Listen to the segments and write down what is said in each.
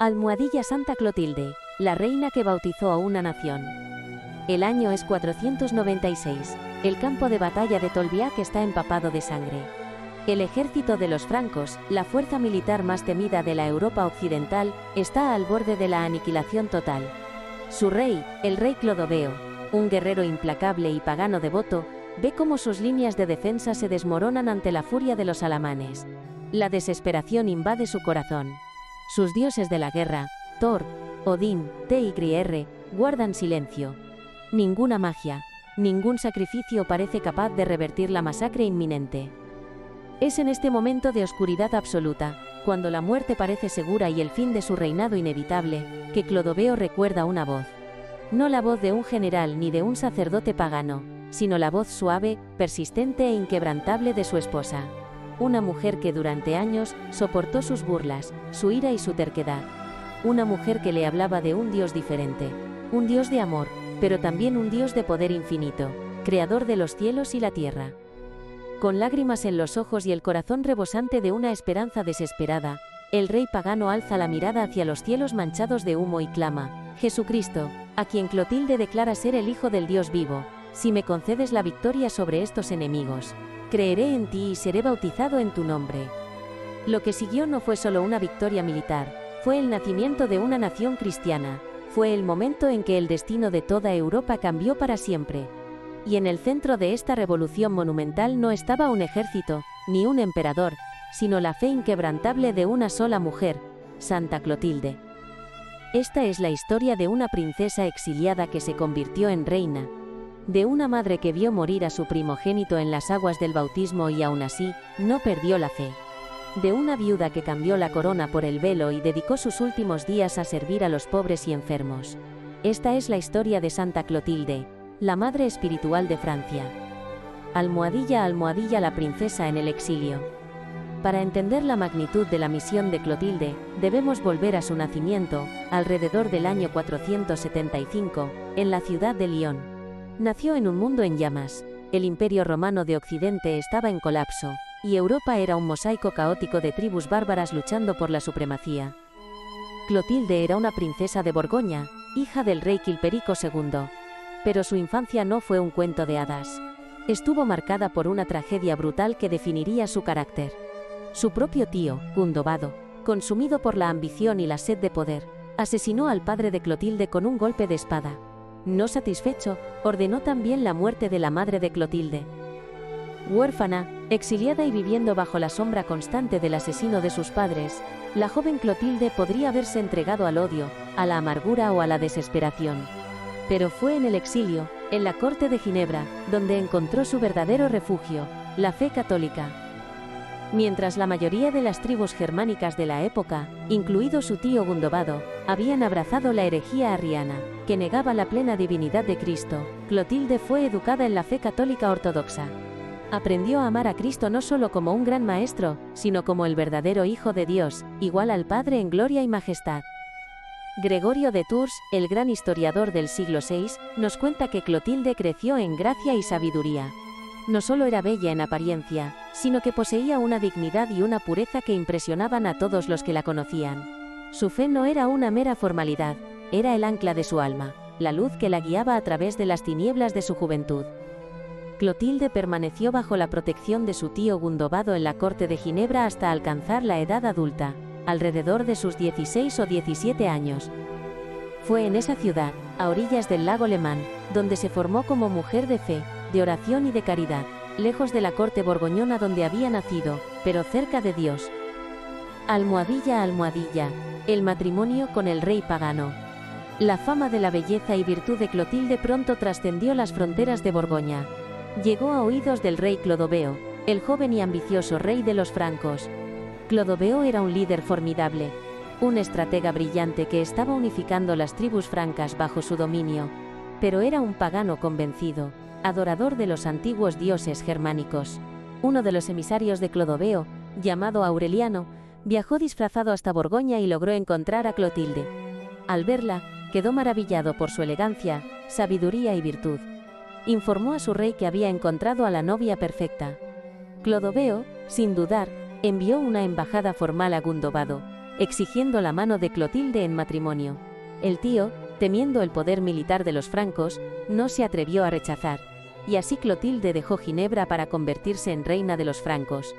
Almohadilla Santa Clotilde, la reina que bautizó a una nación. El año es 496. El campo de batalla de Tolbiac está empapado de sangre. El ejército de los francos, la fuerza militar más temida de la Europa occidental, está al borde de la aniquilación total. Su rey, el rey Clodoveo, un guerrero implacable y pagano devoto, ve cómo sus líneas de defensa se desmoronan ante la furia de los alamanes. La desesperación invade su corazón. Sus dioses de la guerra, Thor, Odín, Tyr, guardan silencio. Ninguna magia, ningún sacrificio parece capaz de revertir la masacre inminente. Es en este momento de oscuridad absoluta, cuando la muerte parece segura y el fin de su reinado inevitable, que Clodoveo recuerda una voz. No la voz de un general ni de un sacerdote pagano, sino la voz suave, persistente e inquebrantable de su esposa. Una mujer que durante años soportó sus burlas, su ira y su terquedad. Una mujer que le hablaba de un Dios diferente, un Dios de amor, pero también un Dios de poder infinito, creador de los cielos y la tierra. Con lágrimas en los ojos y el corazón rebosante de una esperanza desesperada, el rey pagano alza la mirada hacia los cielos manchados de humo y clama: Jesucristo, a quien Clotilde declara ser el Hijo del Dios vivo, si me concedes la victoria sobre estos enemigos, creeré en ti y seré bautizado en tu nombre. Lo que siguió no fue solo una victoria militar, fue el nacimiento de una nación cristiana, fue el momento en que el destino de toda Europa cambió para siempre. Y en el centro de esta revolución monumental no estaba un ejército, ni un emperador, sino la fe inquebrantable de una sola mujer, Santa Clotilde. Esta es la historia de una princesa exiliada que se convirtió en reina, de una madre que vio morir a su primogénito en las aguas del bautismo y aún así, no perdió la fe. De una viuda que cambió la corona por el velo y dedicó sus últimos días a servir a los pobres y enfermos. Esta es la historia de Santa Clotilde, la madre espiritual de Francia. Almohadilla, almohadilla, la princesa en el exilio. Para entender la magnitud de la misión de Clotilde, debemos volver a su nacimiento, alrededor del año 475, en la ciudad de Lyon. Nació en un mundo en llamas. El Imperio Romano de Occidente estaba en colapso, y Europa era un mosaico caótico de tribus bárbaras luchando por la supremacía. Clotilde era una princesa de Borgoña, hija del rey Chilperico II. Pero su infancia no fue un cuento de hadas. Estuvo marcada por una tragedia brutal que definiría su carácter. Su propio tío, Gundobado, consumido por la ambición y la sed de poder, asesinó al padre de Clotilde con un golpe de espada. No satisfecho, ordenó también la muerte de la madre de Clotilde. Huérfana, exiliada y viviendo bajo la sombra constante del asesino de sus padres, la joven Clotilde podría haberse entregado al odio, a la amargura o a la desesperación. Pero fue en el exilio, en la corte de Ginebra, donde encontró su verdadero refugio, la fe católica. Mientras la mayoría de las tribus germánicas de la época, incluido su tío Gundobado, habían abrazado la herejía arriana, que negaba la plena divinidad de Cristo, Clotilde fue educada en la fe católica ortodoxa. Aprendió a amar a Cristo no solo como un gran maestro, sino como el verdadero Hijo de Dios, igual al Padre en gloria y majestad. Gregorio de Tours, el gran historiador del siglo VI, nos cuenta que Clotilde creció en gracia y sabiduría. No solo era bella en apariencia, sino que poseía una dignidad y una pureza que impresionaban a todos los que la conocían. Su fe no era una mera formalidad, era el ancla de su alma, la luz que la guiaba a través de las tinieblas de su juventud. Clotilde permaneció bajo la protección de su tío Gundobado en la corte de Ginebra hasta alcanzar la edad adulta, alrededor de sus 16 o 17 años. Fue en esa ciudad, a orillas del lago Lemán, donde se formó como mujer de fe, de oración y de caridad, lejos de la corte borgoñona donde había nacido, pero cerca de Dios. Almohadilla, almohadilla, el matrimonio con el rey pagano. La fama de la belleza y virtud de Clotilde pronto trascendió las fronteras de Borgoña. Llegó a oídos del rey Clodoveo, el joven y ambicioso rey de los francos. Clodoveo era un líder formidable, un estratega brillante que estaba unificando las tribus francas bajo su dominio, pero era un pagano convencido, adorador de los antiguos dioses germánicos. Uno de los emisarios de Clodoveo, llamado Aureliano, viajó disfrazado hasta Borgoña y logró encontrar a Clotilde. Al verla, quedó maravillado por su elegancia, sabiduría y virtud. Informó a su rey que había encontrado a la novia perfecta. Clodoveo, sin dudar, envió una embajada formal a Gundobado, exigiendo la mano de Clotilde en matrimonio. El tío, temiendo el poder militar de los francos, no se atrevió a rechazar, y así Clotilde dejó Ginebra para convertirse en reina de los francos.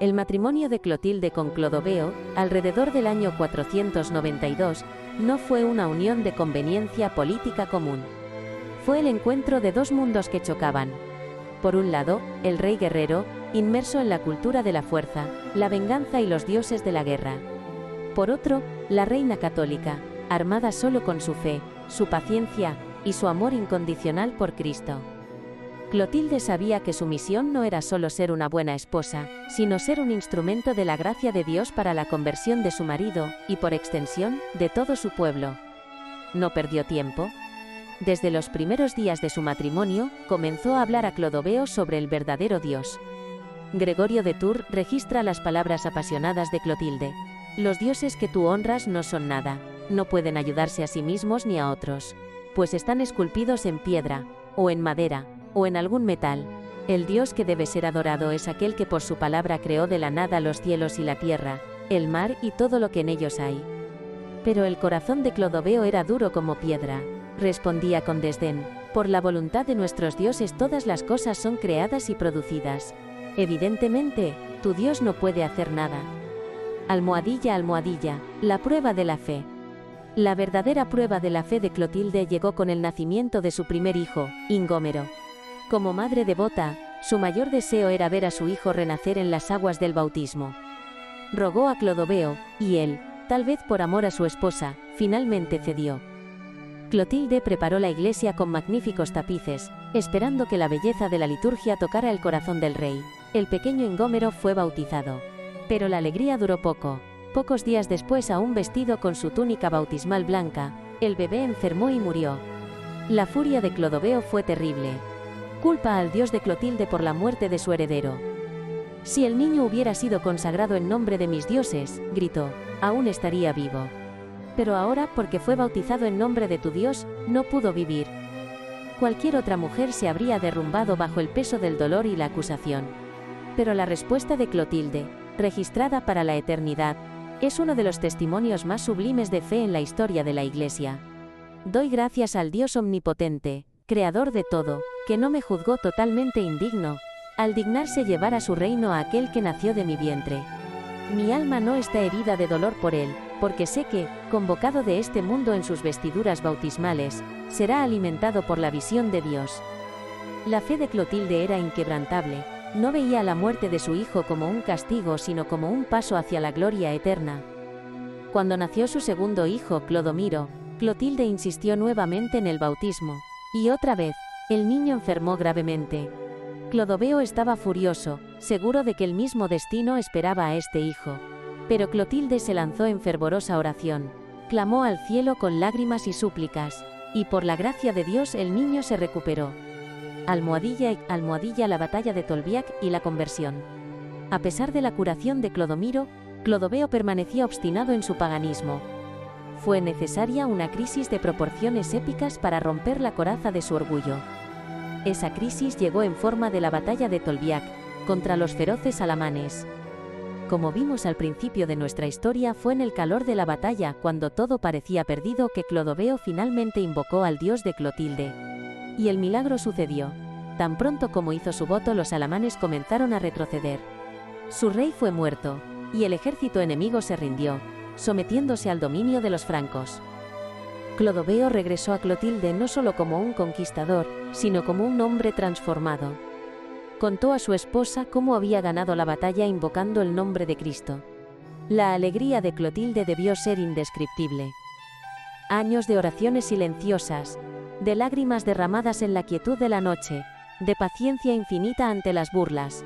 El matrimonio de Clotilde con Clodoveo, alrededor del año 492, no fue una unión de conveniencia política común. Fue el encuentro de dos mundos que chocaban. Por un lado, el rey guerrero, inmerso en la cultura de la fuerza, la venganza y los dioses de la guerra. Por otro, la reina católica, armada solo con su fe, su paciencia y su amor incondicional por Cristo. Clotilde sabía que su misión no era solo ser una buena esposa, sino ser un instrumento de la gracia de Dios para la conversión de su marido, y por extensión, de todo su pueblo. No perdió tiempo. Desde los primeros días de su matrimonio, comenzó a hablar a Clodoveo sobre el verdadero Dios. Gregorio de Tours registra las palabras apasionadas de Clotilde. Los dioses que tú honras no son nada, no pueden ayudarse a sí mismos ni a otros, pues están esculpidos en piedra, o en madera, o en algún metal. El Dios que debe ser adorado es aquel que por su palabra creó de la nada los cielos y la tierra, el mar y todo lo que en ellos hay. Pero el corazón de Clodoveo era duro como piedra. Respondía con desdén: por la voluntad de nuestros dioses todas las cosas son creadas y producidas. Evidentemente, tu Dios no puede hacer nada. Almohadilla, almohadilla, la prueba de la fe. La verdadera prueba de la fe de Clotilde llegó con el nacimiento de su primer hijo, Ingómero. Como madre devota, su mayor deseo era ver a su hijo renacer en las aguas del bautismo. Rogó a Clodoveo, y él, tal vez por amor a su esposa, finalmente cedió. Clotilde preparó la iglesia con magníficos tapices, esperando que la belleza de la liturgia tocara el corazón del rey. El pequeño Ingómero fue bautizado. Pero la alegría duró poco. Pocos días después, aún vestido con su túnica bautismal blanca, el bebé enfermó y murió. La furia de Clodoveo fue terrible. Culpa al dios de Clotilde por la muerte de su heredero. Si el niño hubiera sido consagrado en nombre de mis dioses, gritó, aún estaría vivo. Pero ahora, porque fue bautizado en nombre de tu Dios, no pudo vivir. Cualquier otra mujer se habría derrumbado bajo el peso del dolor y la acusación. Pero la respuesta de Clotilde, registrada para la eternidad, es uno de los testimonios más sublimes de fe en la historia de la Iglesia. Doy gracias al Dios omnipotente, creador de todo, que no me juzgó totalmente indigno, al dignarse llevar a su reino a aquel que nació de mi vientre. Mi alma no está herida de dolor por él, porque sé que, convocado de este mundo en sus vestiduras bautismales, será alimentado por la visión de Dios. La fe de Clotilde era inquebrantable, no veía la muerte de su hijo como un castigo sino como un paso hacia la gloria eterna. Cuando nació su segundo hijo, Clodomiro, Clotilde insistió nuevamente en el bautismo, y otra vez, el niño enfermó gravemente. Clodoveo estaba furioso, seguro de que el mismo destino esperaba a este hijo. Pero Clotilde se lanzó en fervorosa oración, clamó al cielo con lágrimas y súplicas, y por la gracia de Dios el niño se recuperó. Almohadilla, almohadilla, la batalla de Tolbiac y la conversión. A pesar de la curación de Clodomiro, Clodoveo permanecía obstinado en su paganismo. Fue necesaria una crisis de proporciones épicas para romper la coraza de su orgullo. Esa crisis llegó en forma de la batalla de Tolbiac, contra los feroces alamanes. Como vimos al principio de nuestra historia, fue en el calor de la batalla, cuando todo parecía perdido, que Clodoveo finalmente invocó al dios de Clotilde. Y el milagro sucedió. Tan pronto como hizo su voto, los alamanes comenzaron a retroceder. Su rey fue muerto, y el ejército enemigo se rindió, sometiéndose al dominio de los francos. Clodoveo regresó a Clotilde no solo como un conquistador, sino como un hombre transformado. Contó a su esposa cómo había ganado la batalla invocando el nombre de Cristo. La alegría de Clotilde debió ser indescriptible. Años de oraciones silenciosas, de lágrimas derramadas en la quietud de la noche, de paciencia infinita ante las burlas.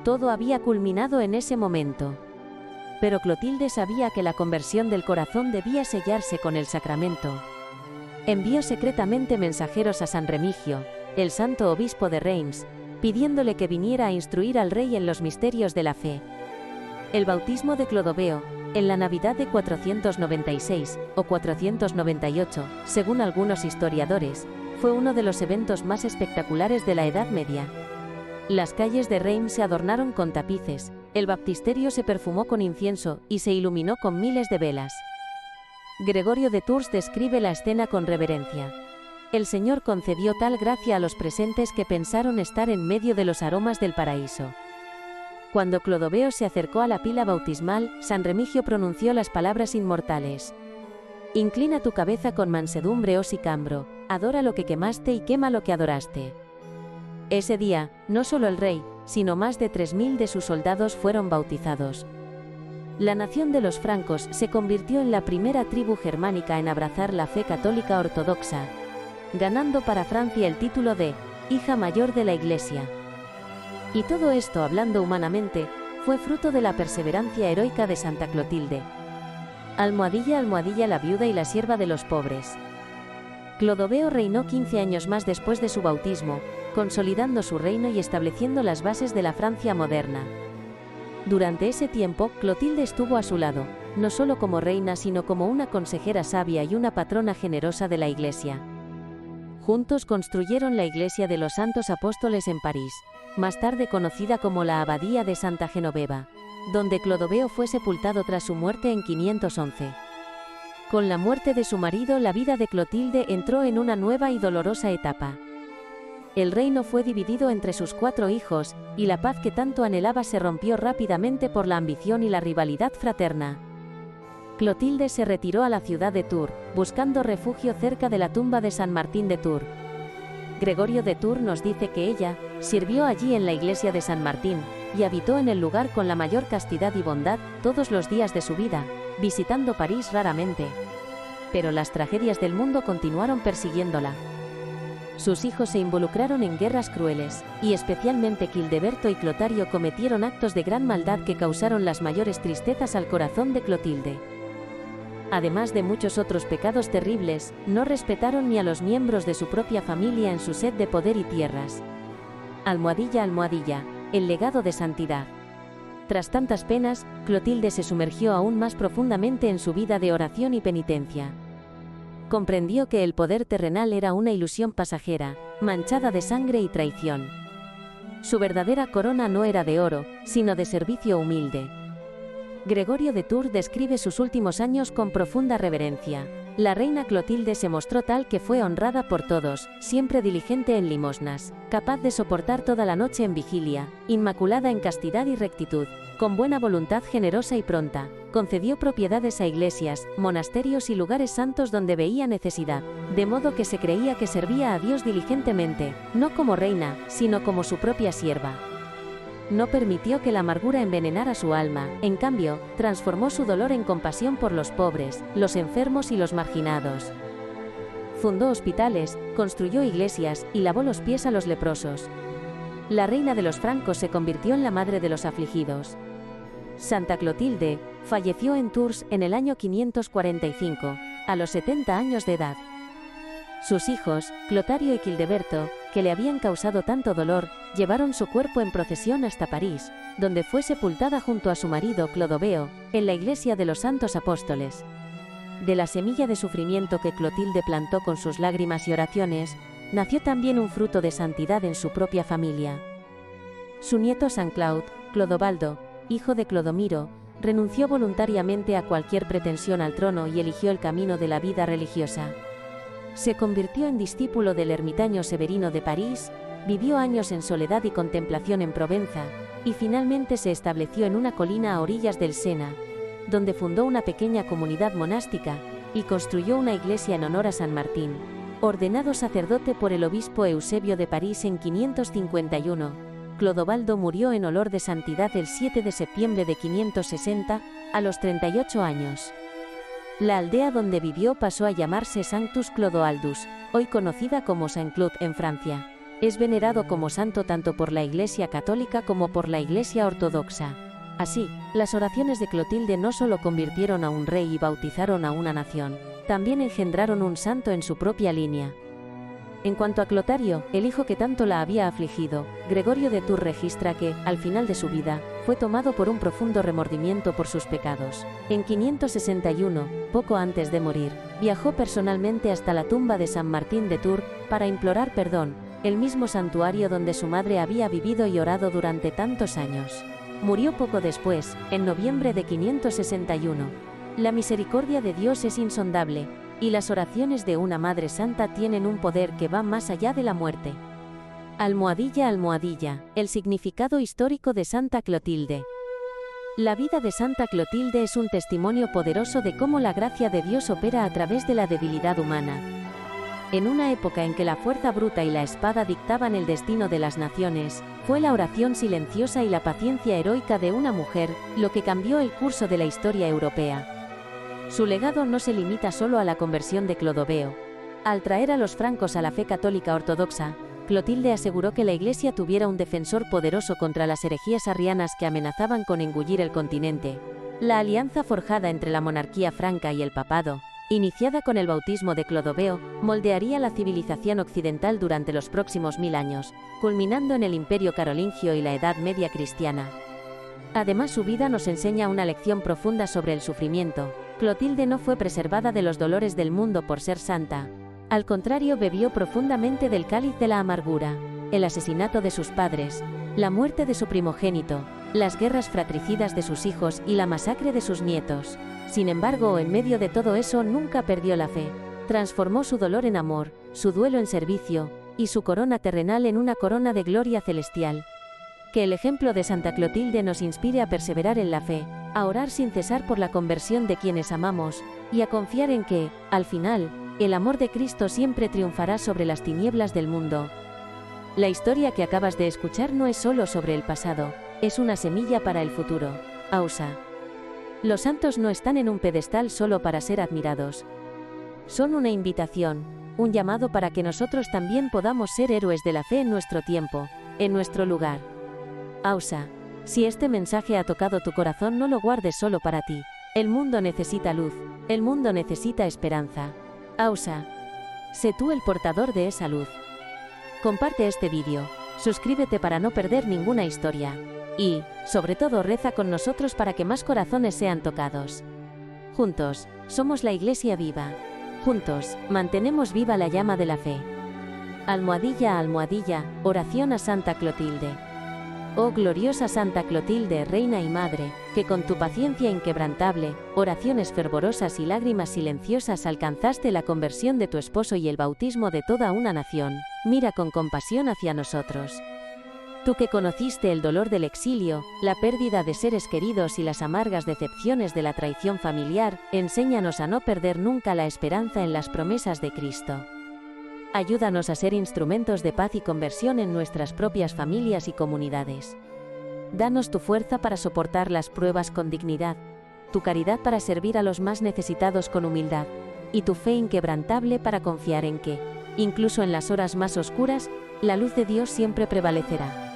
Todo había culminado en ese momento. Pero Clotilde sabía que la conversión del corazón debía sellarse con el sacramento. Envió secretamente mensajeros a San Remigio, el santo obispo de Reims, pidiéndole que viniera a instruir al rey en los misterios de la fe. El bautismo de Clodoveo, en la Navidad de 496, o 498, según algunos historiadores, fue uno de los eventos más espectaculares de la Edad Media. Las calles de Reims se adornaron con tapices, El baptisterio se perfumó con incienso y se iluminó con miles de velas. Gregorio de Tours describe la escena con reverencia. El Señor concedió tal gracia a los presentes que pensaron estar en medio de los aromas del paraíso. Cuando Clodoveo se acercó a la pila bautismal, San Remigio pronunció las palabras inmortales. Inclina tu cabeza con mansedumbre, oh sicambro, adora lo que quemaste y quema lo que adoraste. Ese día, no solo el rey, sino más de 3000 de sus soldados fueron bautizados. La nación de los francos se convirtió en la primera tribu germánica en abrazar la fe católica ortodoxa, ganando para Francia el título de hija mayor de la Iglesia. Y todo esto, hablando humanamente, fue fruto de la perseverancia heroica de Santa Clotilde. Almohadilla, almohadilla, la viuda y la sierva de los pobres. Clodoveo reinó 15 años más después de su bautismo, consolidando su reino y estableciendo las bases de la Francia moderna. Durante ese tiempo, Clotilde estuvo a su lado, no solo como reina sino como una consejera sabia y una patrona generosa de la Iglesia. Juntos construyeron la Iglesia de los Santos Apóstoles en París, más tarde conocida como la Abadía de Santa Genoveva, donde Clodoveo fue sepultado tras su muerte en 511. Con la muerte de su marido, la vida de Clotilde entró en una nueva y dolorosa etapa. El reino fue dividido entre sus 4 hijos, y la paz que tanto anhelaba se rompió rápidamente por la ambición y la rivalidad fraterna. Clotilde se retiró a la ciudad de Tours, buscando refugio cerca de la tumba de San Martín de Tours. Gregorio de Tours nos dice que ella sirvió allí en la iglesia de San Martín, y habitó en el lugar con la mayor castidad y bondad todos los días de su vida, visitando París raramente. Pero las tragedias del mundo continuaron persiguiéndola. Sus hijos se involucraron en guerras crueles, y especialmente Childeberto y Clotario cometieron actos de gran maldad que causaron las mayores tristezas al corazón de Clotilde. Además de muchos otros pecados terribles, no respetaron ni a los miembros de su propia familia en su sed de poder y tierras. Almohadilla, almohadilla, el legado de santidad. Tras tantas penas, Clotilde se sumergió aún más profundamente en su vida de oración y penitencia. Comprendió que el poder terrenal era una ilusión pasajera, manchada de sangre y traición. Su verdadera corona no era de oro, sino de servicio humilde. Gregorio de Tours describe sus últimos años con profunda reverencia. La reina Clotilde se mostró tal que fue honrada por todos, siempre diligente en limosnas, capaz de soportar toda la noche en vigilia, inmaculada en castidad y rectitud, con buena voluntad generosa y pronta. Concedió propiedades a iglesias, monasterios y lugares santos donde veía necesidad, de modo que se creía que servía a Dios diligentemente, no como reina, sino como su propia sierva. No permitió que la amargura envenenara su alma, en cambio, transformó su dolor en compasión por los pobres, los enfermos y los marginados. Fundó hospitales, construyó iglesias y lavó los pies a los leprosos. La reina de los francos se convirtió en la madre de los afligidos. Santa Clotilde falleció en Tours en el año 545, a los 70 años de edad. Sus hijos, Clotario y Childeberto, que le habían causado tanto dolor, llevaron su cuerpo en procesión hasta París, donde fue sepultada junto a su marido Clodoveo, en la iglesia de los Santos Apóstoles. De la semilla de sufrimiento que Clotilde plantó con sus lágrimas y oraciones, nació también un fruto de santidad en su propia familia. Su nieto San Claude, Clodovaldo, hijo de Clodomiro, renunció voluntariamente a cualquier pretensión al trono y eligió el camino de la vida religiosa. Se convirtió en discípulo del ermitaño Severino de París, vivió años en soledad y contemplación en Provenza, y finalmente se estableció en una colina a orillas del Sena, donde fundó una pequeña comunidad monástica, y construyó una iglesia en honor a San Martín, ordenado sacerdote por el obispo Eusebio de París en 551. Clodovaldo murió en olor de santidad el 7 de septiembre de 560, a los 38 años. La aldea donde vivió pasó a llamarse Sanctus Clodoaldus, hoy conocida como Saint-Cloud en Francia. Es venerado como santo tanto por la Iglesia católica como por la Iglesia ortodoxa. Así, las oraciones de Clotilde no solo convirtieron a un rey y bautizaron a una nación, también engendraron un santo en su propia línea. En cuanto a Clotario, el hijo que tanto la había afligido, Gregorio de Tours registra que, al final de su vida, fue tomado por un profundo remordimiento por sus pecados. En 561, poco antes de morir, viajó personalmente hasta la tumba de San Martín de Tours para implorar perdón, el mismo santuario donde su madre había vivido y orado durante tantos años. Murió poco después, en noviembre de 561. La misericordia de Dios es insondable, y las oraciones de una Madre Santa tienen un poder que va más allá de la muerte. Almohadilla, almohadilla, el significado histórico de Santa Clotilde. La vida de Santa Clotilde es un testimonio poderoso de cómo la gracia de Dios opera a través de la debilidad humana. En una época en que la fuerza bruta y la espada dictaban el destino de las naciones, fue la oración silenciosa y la paciencia heroica de una mujer lo que cambió el curso de la historia europea. Su legado no se limita solo a la conversión de Clodoveo. Al traer a los francos a la fe católica ortodoxa, Clotilde aseguró que la Iglesia tuviera un defensor poderoso contra las herejías arrianas que amenazaban con engullir el continente. La alianza forjada entre la monarquía franca y el papado, iniciada con el bautismo de Clodoveo, moldearía la civilización occidental durante los próximos 1000 años, culminando en el Imperio carolingio y la Edad Media cristiana. Además, su vida nos enseña una lección profunda sobre el sufrimiento. Clotilde no fue preservada de los dolores del mundo por ser santa. Al contrario, bebió profundamente del cáliz de la amargura, el asesinato de sus padres, la muerte de su primogénito, las guerras fratricidas de sus hijos y la masacre de sus nietos. Sin embargo, en medio de todo eso nunca perdió la fe. Transformó su dolor en amor, su duelo en servicio, y su corona terrenal en una corona de gloria celestial. Que el ejemplo de Santa Clotilde nos inspire a perseverar en la fe, a orar sin cesar por la conversión de quienes amamos, y a confiar en que, al final, el amor de Cristo siempre triunfará sobre las tinieblas del mundo. La historia que acabas de escuchar no es solo sobre el pasado, es una semilla para el futuro. Ausa. Los santos no están en un pedestal solo para ser admirados. Son una invitación, un llamado para que nosotros también podamos ser héroes de la fe en nuestro tiempo, en nuestro lugar. Ausa. Si este mensaje ha tocado tu corazón, no lo guardes solo para ti. El mundo necesita luz, el mundo necesita esperanza. Ausa. Sé tú el portador de esa luz. Comparte este vídeo, suscríbete para no perder ninguna historia. Y, sobre todo, reza con nosotros para que más corazones sean tocados. Juntos, somos la Iglesia viva. Juntos, mantenemos viva la llama de la fe. Almohadilla, almohadilla, oración a Santa Clotilde. Oh gloriosa Santa Clotilde, Reina y Madre, que con tu paciencia inquebrantable, oraciones fervorosas y lágrimas silenciosas alcanzaste la conversión de tu esposo y el bautismo de toda una nación, mira con compasión hacia nosotros. Tú que conociste el dolor del exilio, la pérdida de seres queridos y las amargas decepciones de la traición familiar, enséñanos a no perder nunca la esperanza en las promesas de Cristo. Ayúdanos a ser instrumentos de paz y conversión en nuestras propias familias y comunidades. Danos tu fuerza para soportar las pruebas con dignidad, tu caridad para servir a los más necesitados con humildad, y tu fe inquebrantable para confiar en que, incluso en las horas más oscuras, la luz de Dios siempre prevalecerá.